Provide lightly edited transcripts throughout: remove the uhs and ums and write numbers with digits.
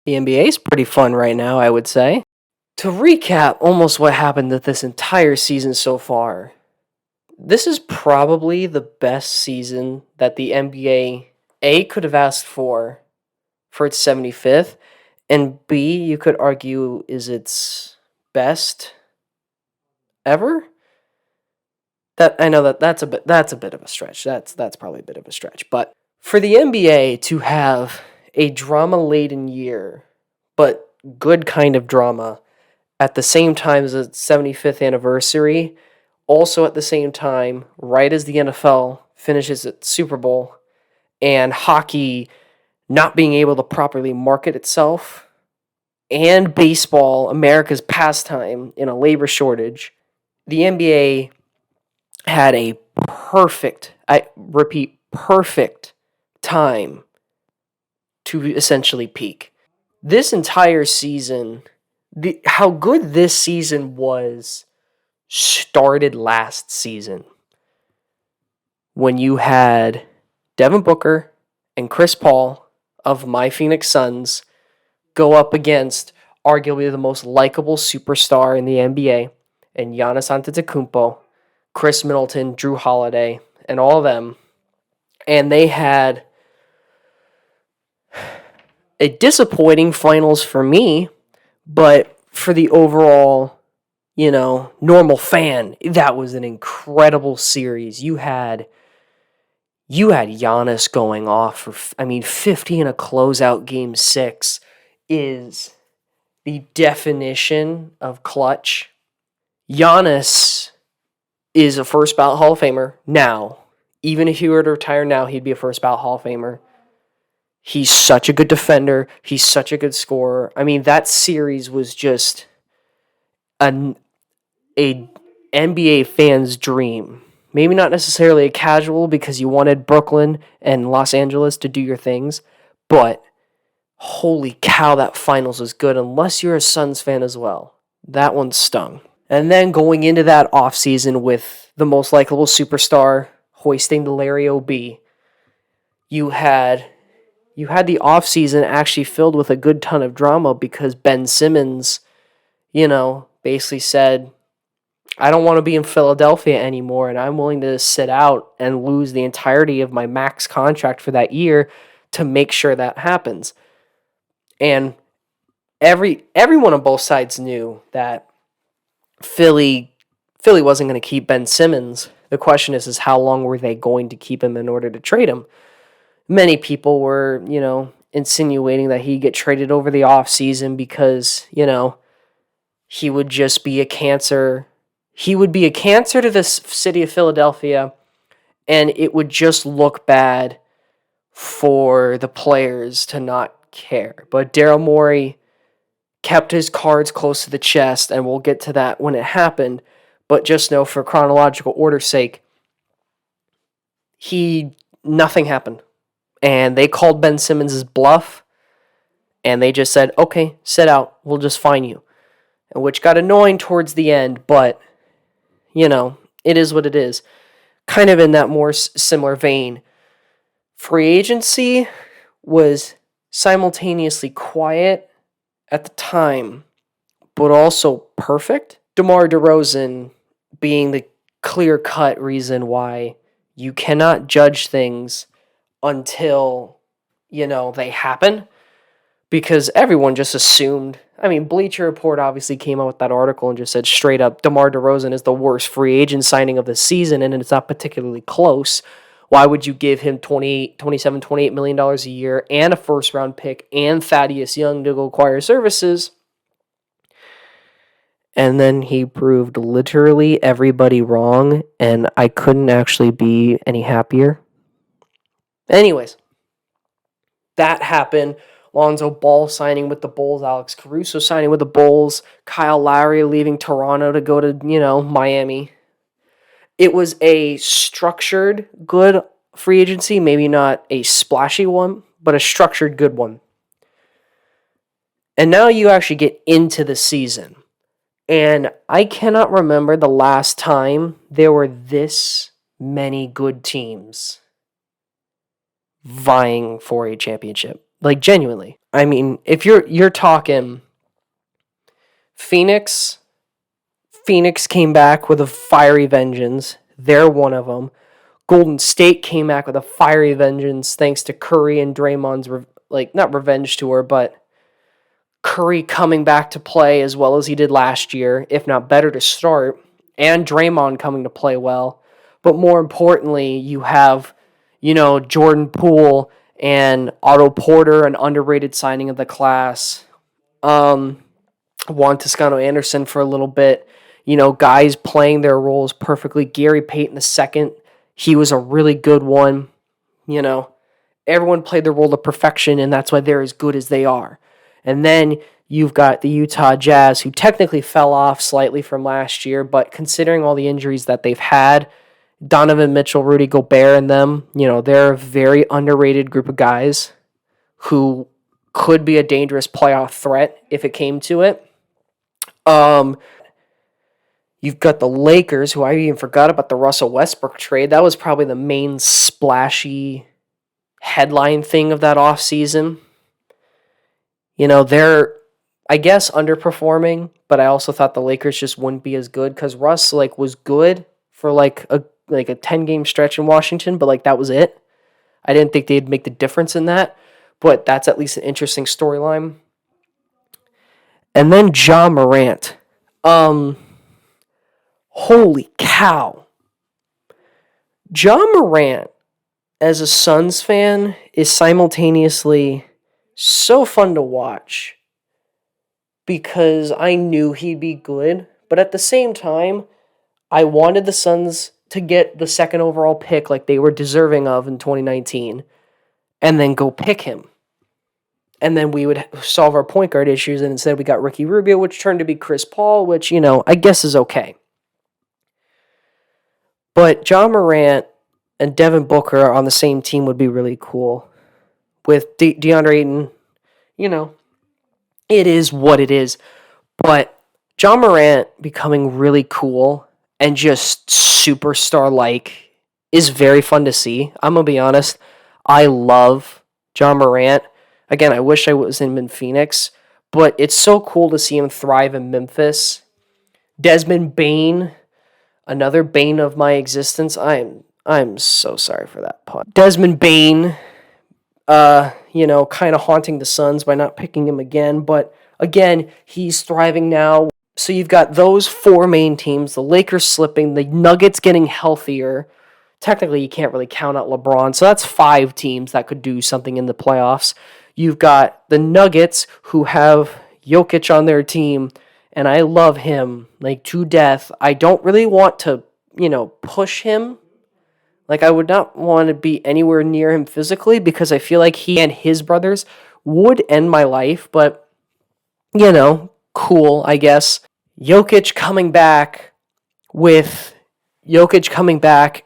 The NBA is pretty fun right now, I would say. To recap almost what happened to this entire season so far, this is probably the best season that the NBA could have asked for its 75th, and B, you could argue is its best ever. That I know that's a bit of a stretch. That's probably a bit of a stretch, but for the NBA to have a drama-laden year, but good kind of drama at the same time as its 75th anniversary, also at the same time, right as the NFL finishes its Super Bowl, and hockey not being able to properly market itself, and baseball, America's pastime, in a labor shortage, the NBA had a perfect, I repeat, perfect time to essentially peak. This entire season, how good this season was started last season when you had Devin Booker and Chris Paul of my Phoenix Suns go up against arguably the most likable superstar in the NBA and Giannis Antetokounmpo, Chris Middleton, Drew Holiday, and all of them. And they had a disappointing finals for me, but for the overall, normal fan, that was an incredible series. You had Giannis going off for 50 in a closeout game 6 is the definition of clutch. Giannis is a first ballot Hall of Famer now. Even if he were to retire now, he'd be a first ballot Hall of Famer. He's such a good defender. He's such a good scorer. That series was just a NBA fan's dream. Maybe not necessarily a casual because you wanted Brooklyn and Los Angeles to do your things, but holy cow, that finals was good unless you're a Suns fan as well. That one stung. And then going into that offseason with the most likable superstar hoisting the Larry O.B., you had the offseason actually filled with a good ton of drama because Ben Simmons, basically said, I don't want to be in Philadelphia anymore, and I'm willing to sit out and lose the entirety of my max contract for that year to make sure that happens. And everyone on both sides knew that Philly wasn't going to keep Ben Simmons. The question is how long were they going to keep him in order to trade him? Many people were, insinuating that he'd get traded over the offseason because, he would just be a cancer. He would be a cancer to the city of Philadelphia, and it would just look bad for the players to not care. But Daryl Morey kept his cards close to the chest, and we'll get to that when it happened. But just know, for chronological order's sake, nothing happened. And they called Ben Simmons' bluff, and they just said, okay, sit out, we'll just fine you. Which got annoying towards the end, but, it is what it is. Kind of in that more similar vein, free agency was simultaneously quiet at the time, but also perfect. DeMar DeRozan being the clear-cut reason why you cannot judge things until, they happen. Because everyone just assumed. Bleacher Report obviously came out with that article and just said straight up, DeMar DeRozan is the worst free agent signing of the season, and it's not particularly close. Why would you give him $28 million a year and a first-round pick and Thaddeus Young to go acquire services? And then he proved literally everybody wrong, and I couldn't actually be any happier. Anyways, that happened. Lonzo Ball signing with the Bulls, Alex Caruso signing with the Bulls, Kyle Lowry leaving Toronto to go to, Miami. It was a structured, good free agency, maybe not a splashy one, but a structured, good one. And now you actually get into the season. And I cannot remember the last time there were this many good teams vying for a championship. Like, genuinely. I mean, if you're talking Phoenix, Phoenix came back with a fiery vengeance. They're one of them. Golden State came back with a fiery vengeance thanks to Curry and Draymond's not revenge tour, but Curry coming back to play as well as he did last year, if not better to start, and Draymond coming to play well. But more importantly, you have, Jordan Poole and Otto Porter, an underrated signing of the class. Juan Toscano Anderson for a little bit. Guys playing their roles perfectly. Gary Payton II, he was a really good one. Everyone played their role to perfection, and that's why they're as good as they are. And then you've got the Utah Jazz, who technically fell off slightly from last year, but considering all the injuries that they've had, Donovan Mitchell, Rudy Gobert, and them, they're a very underrated group of guys who could be a dangerous playoff threat if it came to it. You've got the Lakers, who I even forgot about the Russell Westbrook trade. That was probably the main splashy headline thing of that offseason. They're, I guess, underperforming, but I also thought the Lakers just wouldn't be as good because Russ was good for a 10-game stretch in Washington, but that was it. I didn't think they'd make the difference in that, but that's at least an interesting storyline. And then Ja Morant. Holy cow. Ja Morant, as a Suns fan, is simultaneously so fun to watch because I knew he'd be good, but at the same time, I wanted the Suns to get the second overall pick like they were deserving of in 2019 and then go pick him. And then we would solve our point guard issues, and instead we got Ricky Rubio, which turned to be Chris Paul, which, I guess is okay. But Ja Morant and Devin Booker on the same team would be really cool. With DeAndre Ayton, it is what it is. But Ja Morant becoming really cool and just superstar-like is very fun to see. I'm going to be honest. I love Ja Morant. Again, I wish I was in Phoenix, but it's so cool to see him thrive in Memphis. Desmond Bain, another bane of my existence. I'm so sorry for that pun. Desmond Bain, kind of haunting the Suns by not picking him again, but again, he's thriving now. So you've got those four main teams, the Lakers slipping, the Nuggets getting healthier. Technically, you can't really count out LeBron, so that's 5 teams that could do something in the playoffs. You've got the Nuggets, who have Jokic on their team, and I love him, to death. I don't really want to, push him. I would not want to be anywhere near him physically because I feel like he and his brothers would end my life, but, cool, I guess. Jokic coming back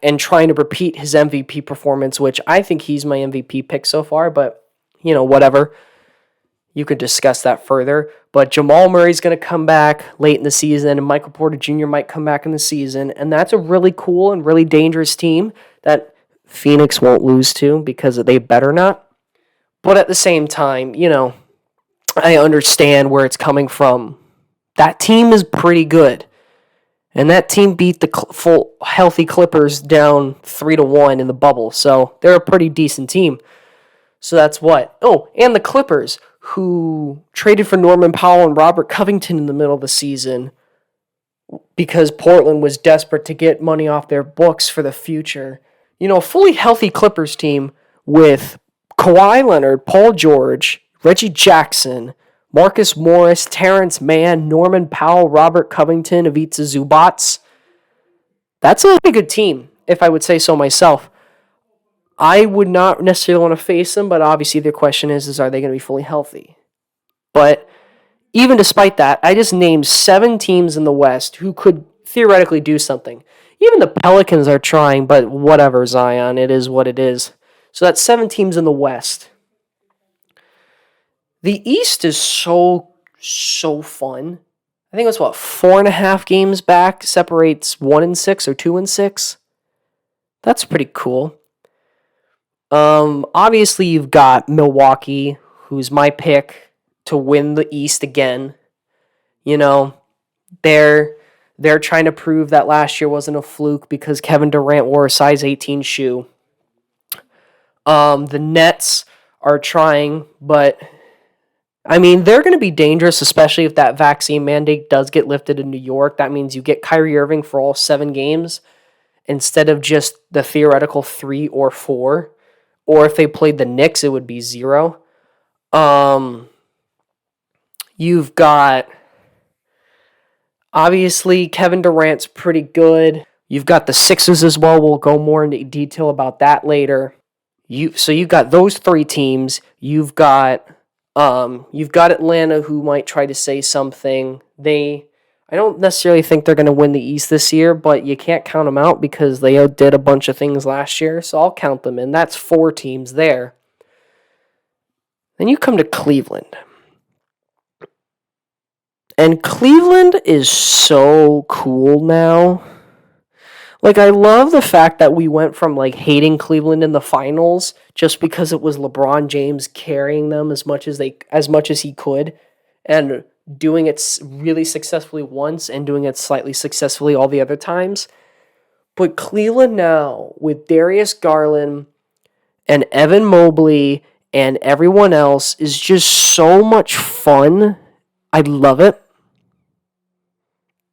and trying to repeat his MVP performance, which I think he's my MVP pick so far, but, whatever. You could discuss that further. But Jamal Murray's going to come back late in the season, and Michael Porter Jr. might come back in the season, and that's a really cool and really dangerous team that Phoenix won't lose to because they better not. But at the same time, I understand where it's coming from. That team is pretty good. And that team beat the full healthy Clippers down 3-1 in the bubble. So they're a pretty decent team. So that's what. Oh, and the Clippers, who traded for Norman Powell and Robert Covington in the middle of the season because Portland was desperate to get money off their books for the future. A fully healthy Clippers team with Kawhi Leonard, Paul George, Reggie Jackson, Marcus Morris, Terrence Mann, Norman Powell, Robert Covington, Ivica Zubac. That's a pretty good team, if I would say so myself. I would not necessarily want to face them, but obviously the question is are they going to be fully healthy? But even despite that, I just named 7 teams in the West who could theoretically do something. Even the Pelicans are trying, but whatever, Zion, it is what it is. So that's 7 teams in the West. The East is so fun. I think it's 4.5 games back separates 1-6 or 2-6. That's pretty cool. Obviously you've got Milwaukee, who's my pick to win the East again. You know, they're trying to prove that last year wasn't a fluke because Kevin Durant wore a size 18 shoe. The Nets are trying, but I mean, they're going to be dangerous, especially if that vaccine mandate does get lifted in New York. That means you get Kyrie Irving for all 7 games instead of just the theoretical 3 or 4. Or if they played the Knicks, it would be 0. You've got, obviously, Kevin Durant's pretty good. You've got the Sixers as well. We'll go more into detail about that later. So you've got those 3 teams. You've got Atlanta, who might try to say something. I don't necessarily think they're going to win the East this year, but you can't count them out because they did a bunch of things last year, so I'll count them in. That's 4 teams there. Then you come to Cleveland. And Cleveland is so cool now. Like, I love the fact that we went from, like, hating Cleveland in the finals just because it was LeBron James carrying them as much as he could, and doing it really successfully once and doing it slightly successfully all the other times. But Cleveland now, with Darius Garland and Evan Mobley and everyone else, is just so much fun. I love it.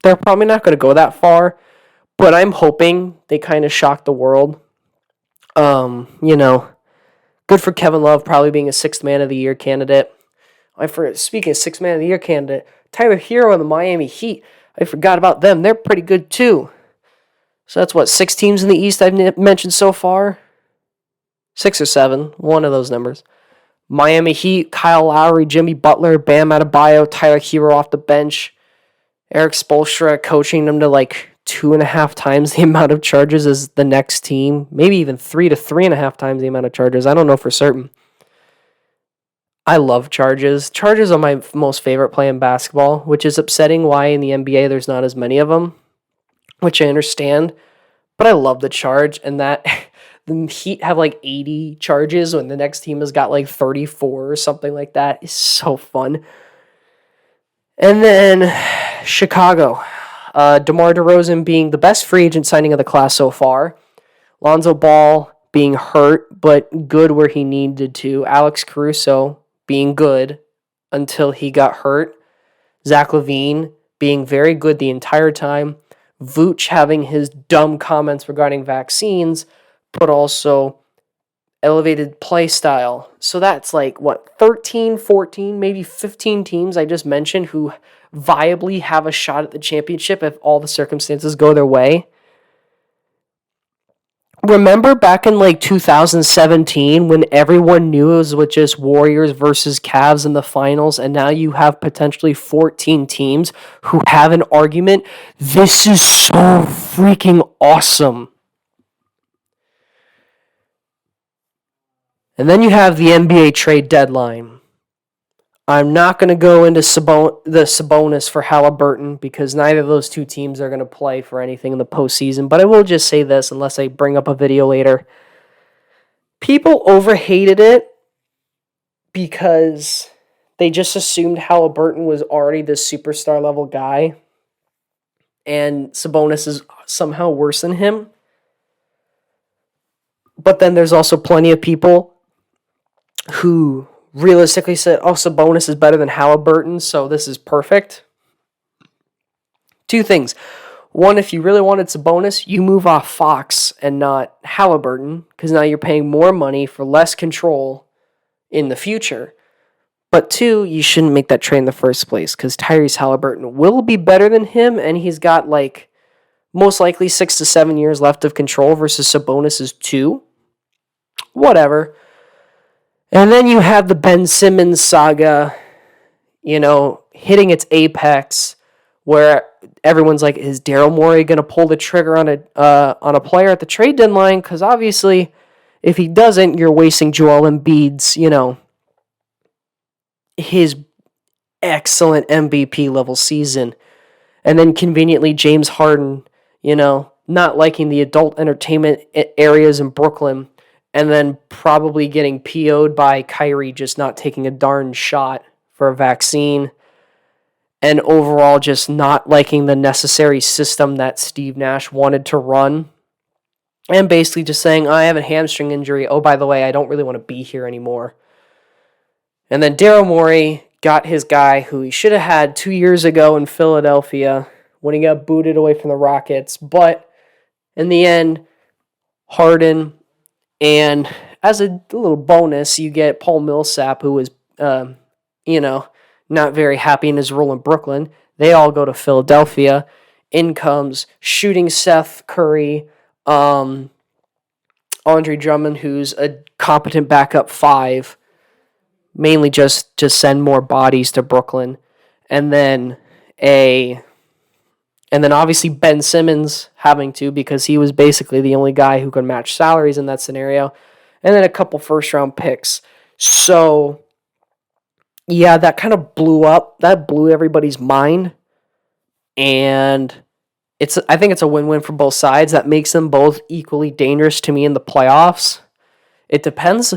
They're probably not going to go that far, but I'm hoping they kind of shock the world. Good for Kevin Love probably being a 6th Man of the Year candidate. Speaking of 6th Man of the Year candidate, Tyler Hero and the Miami Heat. I forgot about them. They're pretty good too. So that's 6 teams in the East I've mentioned so far? 6 or 7, one of those numbers. Miami Heat, Kyle Lowry, Jimmy Butler, Bam Adebayo, Tyler Hero off the bench. Eric Spoelstra coaching them to 2.5 times the amount of charges as the next team. Maybe even 3 to 3.5 times the amount of charges. I don't know for certain. I love charges. Charges are my most favorite play in basketball, which is upsetting why in the NBA there's not as many of them, which I understand. But I love the charge, and that the Heat have 80 charges when the next team has got 34 or something like that. It's so fun. And then Chicago. DeMar DeRozan being the best free agent signing of the class so far. Lonzo Ball being hurt, but good where he needed to. Alex Caruso being good until he got hurt. Zach LaVine being very good the entire time. Vooch having his dumb comments regarding vaccines, but also elevated play style. So that's 13, 14, maybe 15 teams I just mentioned who viably have a shot at the championship if all the circumstances go their way. Remember back in 2017 when everyone knew it was with just Warriors versus Cavs in the finals, and now you have potentially 14 teams who have an argument? This is so freaking awesome. And then you have the NBA trade deadline. I'm not going to go into the Sabonis for Halliburton because neither of those 2 teams are going to play for anything in the postseason. But I will just say this, unless I bring up a video later. People overhated it because they just assumed Halliburton was already this superstar level guy, and Sabonis is somehow worse than him. But then there's also plenty of people who realistically said, Sabonis is better than Halliburton, so this is perfect. 2 things. One, if you really wanted Sabonis, you move off Fox and not Halliburton, because now you're paying more money for less control in the future. But 2, you shouldn't make that trade in the first place, because Tyrese Halliburton will be better than him, and he's got most likely 6 to 7 years left of control versus Sabonis' 2. Whatever. And then you have the Ben Simmons saga, hitting its apex, where everyone's like, is Daryl Morey going to pull the trigger on a player at the trade deadline? Because obviously, if he doesn't, you're wasting Joel Embiid's, his excellent MVP level season. And then conveniently, James Harden, not liking the adult entertainment areas in Brooklyn and then probably getting PO'd by Kyrie just not taking a darn shot for a vaccine, and overall just not liking the necessary system that Steve Nash wanted to run, and basically just saying, I have a hamstring injury. Oh, by the way, I don't really want to be here anymore. And then Daryl Morey got his guy who he should have had 2 years ago in Philadelphia when he got booted away from the Rockets. But in the end, Harden, and as a little bonus, you get Paul Millsap, who was, not very happy in his role in Brooklyn. They all go to Philadelphia. In comes shooting Seth Curry, Andre Drummond, who's a competent backup five, mainly just to send more bodies to Brooklyn, and then obviously Ben Simmons having to, because he was basically the only guy who could match salaries in that scenario, and then a couple first round picks. So yeah, that kind of blew everybody's mind, and I think it's a win-win for both sides. That makes them both equally dangerous to me in the playoffs. It depends.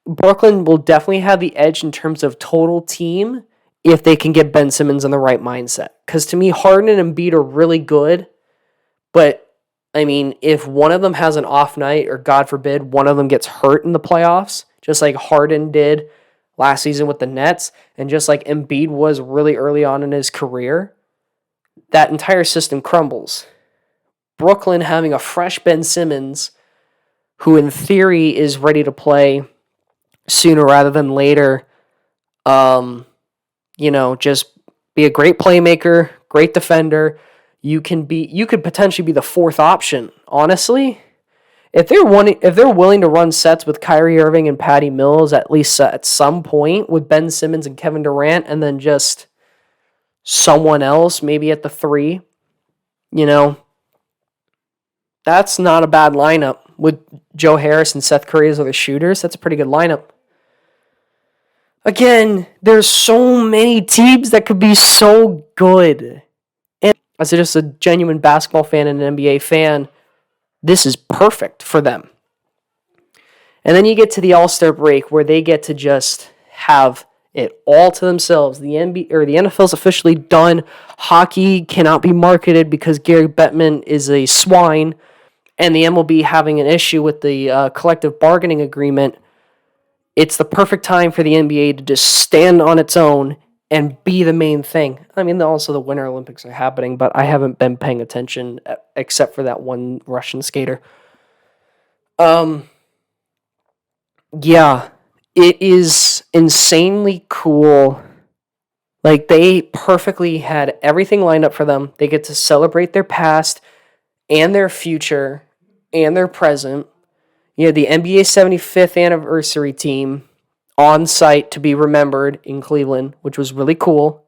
Brooklyn will definitely have the edge in terms of total team if they can get Ben Simmons in the right mindset. Because to me, Harden and Embiid are really good, but I mean, if one of them has an off night, or God forbid, one of them gets hurt in the playoffs, just like Harden did last season with the Nets, and just like Embiid was really early on in his career, that entire system crumbles. Brooklyn having a fresh Ben Simmons, who in theory is ready to play sooner rather than later, just be a great playmaker, great defender. You could potentially be the fourth option, honestly. If they're willing to run sets with Kyrie Irving and Patty Mills, at least at some point, with Ben Simmons and Kevin Durant, and then just someone else, maybe at the 3, that's not a bad lineup. With Joe Harris and Seth Curry as other shooters, that's a pretty good lineup. Again, there's so many teams that could be so good. And as just a genuine basketball fan and an NBA fan, this is perfect for them. And then you get to the All-Star break where they get to just have it all to themselves. The NFL's officially done. Hockey cannot be marketed because Gary Bettman is a swine, and the MLB having an issue with the collective bargaining agreement. It's the perfect time for the NBA to just stand on its own and be the main thing. I mean, also the Winter Olympics are happening, but I haven't been paying attention except for that one Russian skater. Yeah, it is insanely cool. Like, they perfectly had everything lined up for them. They get to celebrate their past and their future and their present. You had the NBA 75th anniversary team on site to be remembered in Cleveland, which was really cool.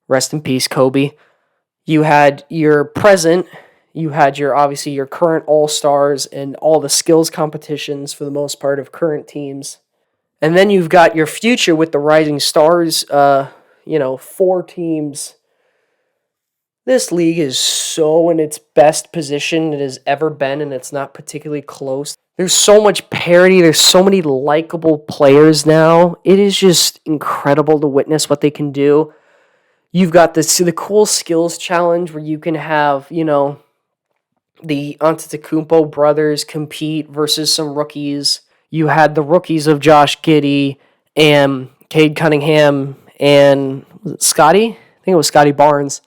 Rest in peace, Kobe. You had your present. You had obviously your current All-Stars and all the skills competitions for the most part of current teams. And then you've got your future with the Rising Stars, 4 teams. This league is so in its best position it has ever been, and it's not particularly close. There's so much parity. There's so many likable players now. It is just incredible to witness what they can do. You've got the cool skills challenge where you can have, the Antetokounmpo brothers compete versus some rookies. You had the rookies of Josh Giddey and Cade Cunningham and was it Scotty? I think it was Scotty Barnes.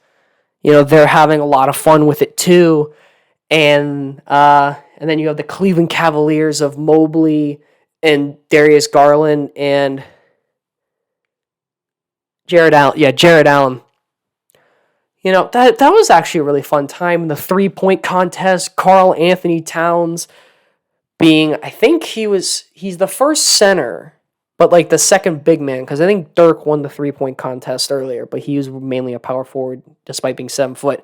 They're having a lot of fun with it too. And then you have the Cleveland Cavaliers of Mobley and Darius Garland and Jared Allen. Yeah, Jared Allen. That was actually a really fun time. The 3-point contest, Karl Anthony Towns being, I think he's the first center, but like the second big man, because I think Dirk won the 3-point contest earlier, but he was mainly a power forward despite being 7 foot.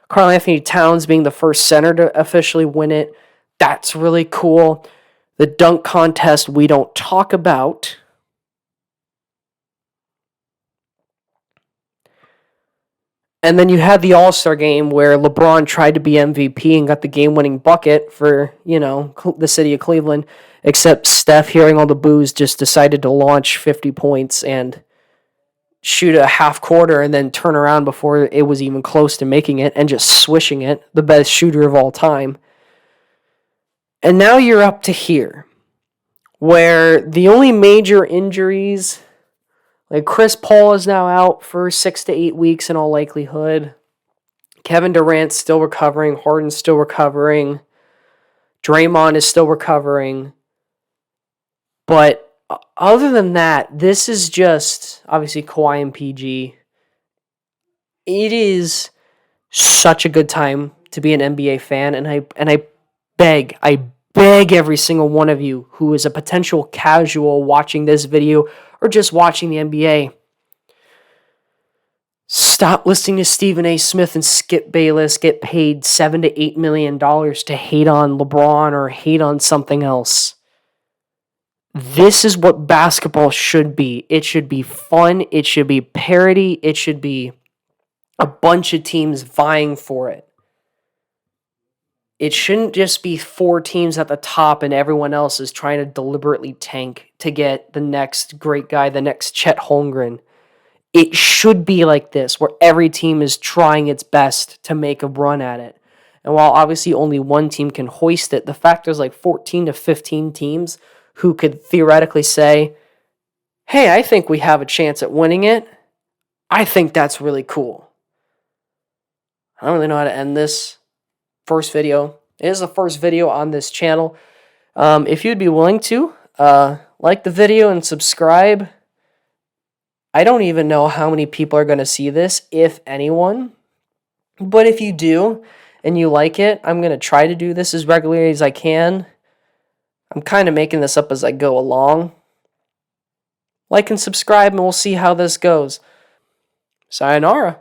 Karl Anthony Towns being the first center to officially win it. That's really cool. The dunk contest we don't talk about. And then you had the All-Star game where LeBron tried to be MVP and got the game-winning bucket for, the city of Cleveland, except Steph, hearing all the boos, just decided to launch 50 points and shoot a half quarter and then turn around before it was even close to making it and just swishing it, the best shooter of all time. And now you're up to here, where the only major injuries, like Chris Paul is now out for 6 to 8 weeks in all likelihood. Kevin Durant's still recovering. Harden's still recovering. Draymond is still recovering. But other than that, this is just, obviously, Kawhi and PG. It is such a good time to be an NBA fan, and I beg every single one of you who is a potential casual watching this video or just watching the NBA, stop listening to Stephen A. Smith and Skip Bayless get paid $7 to $8 million to hate on LeBron or hate on something else. This is what basketball should be. It should be fun. It should be parody. It should be a bunch of teams vying for it. It shouldn't just be 4 teams at the top and everyone else is trying to deliberately tank to get the next great guy, the next Chet Holmgren. It should be like this, where every team is trying its best to make a run at it. And while obviously only one team can hoist it, the fact there's like 14 to 15 teams who could theoretically say, hey, I think we have a chance at winning it, I think that's really cool. I don't really know how to end this first video. It is the first video on this channel. If you'd be willing to, like the video and subscribe. I don't even know how many people are going to see this, if anyone. But if you do and you like it, I'm going to try to do this as regularly as I can. I'm kind of making this up as I go along. Like and subscribe, and we'll see how this goes. Sayonara.